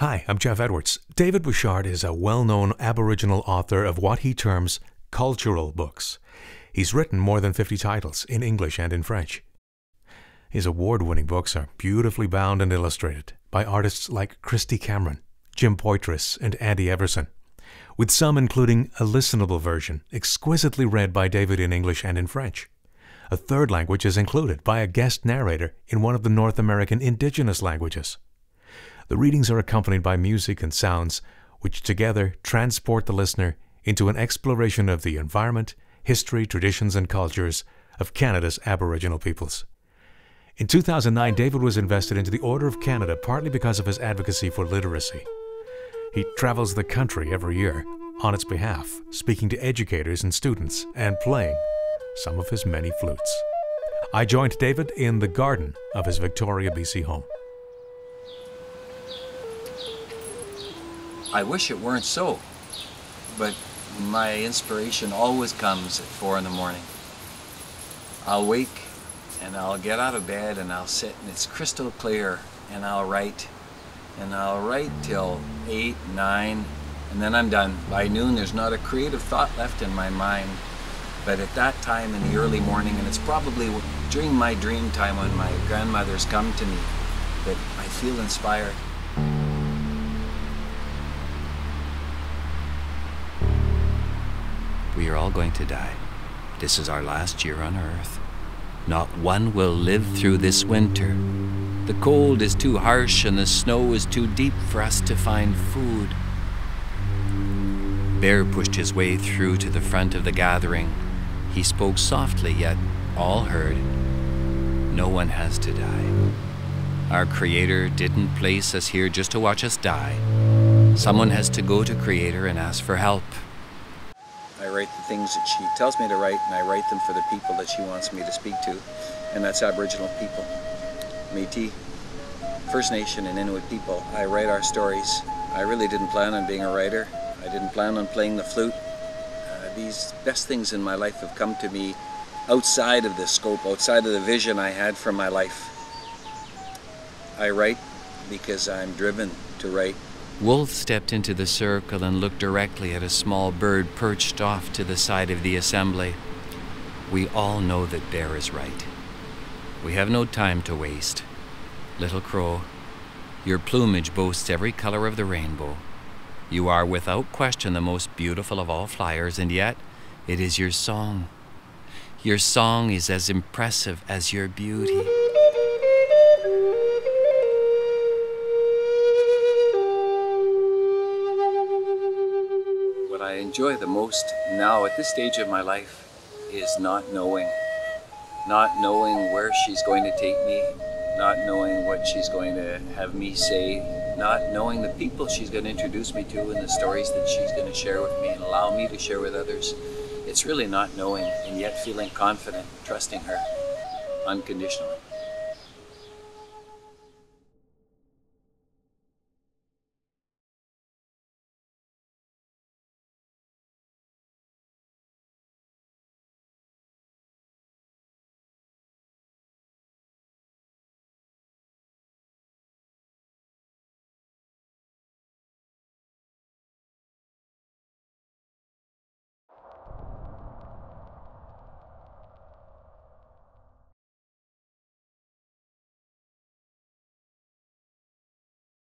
Hi, I'm Geoff Edwards. David Bouchard is a well-known Aboriginal author of what he terms cultural books. He's written more than 50 titles in English and in French. His award-winning books are beautifully bound and illustrated by artists like Christy Cameron, Jim Poitras, and Andy Everson, with some including a listenable version exquisitely read by David in English and in French. A third language is included by a guest narrator in one of the North American indigenous languages. The readings are accompanied by music and sounds which together transport the listener into an exploration of the environment, history, traditions, and cultures of Canada's Aboriginal peoples. In 2009, David was invested into the Order of Canada partly because of his advocacy for literacy. He travels the country every year on its behalf, speaking to educators and students and playing some of his many flutes. I joined David in the garden of his Victoria, BC home. I wish it weren't so, but my inspiration always comes at 4 in the morning. I'll wake and I'll get out of bed and I'll sit and it's crystal clear and I'll write till 8, 9, and then I'm done. By noon there's not a creative thought left in my mind, but at that time in the early morning, and it's probably during my dream time when my grandmothers come to me, that I feel inspired. We are all going to die. This is our last year on Earth. Not one will live through this winter. The cold is too harsh and the snow is too deep for us to find food. Bear pushed his way through to the front of the gathering. He spoke softly, yet all heard. No one has to die. Our Creator didn't place us here just to watch us die. Someone has to go to Creator and ask for help. I write the things that she tells me to write, and I write them for the people that she wants me to speak to, and that's Aboriginal people, Métis, First Nation and Inuit people. I write our stories. I really didn't plan on being a writer. I didn't plan on playing the flute. These best things in my life have come to me outside of the scope, outside of the vision I had for my life. I write because I'm driven to write. Wolf stepped into the circle and looked directly at a small bird perched off to the side of the assembly. We all know that Bear is right. We have no time to waste. Little Crow, your plumage boasts every color of the rainbow. You are without question the most beautiful of all flyers, and yet it is your song. Your song is as impressive as your beauty. What I enjoy the most now at this stage of my life is not knowing. Not knowing where she's going to take me, not knowing what she's going to have me say, not knowing the people she's going to introduce me to and the stories that she's going to share with me and allow me to share with others. It's really not knowing, and yet feeling confident, trusting her unconditionally.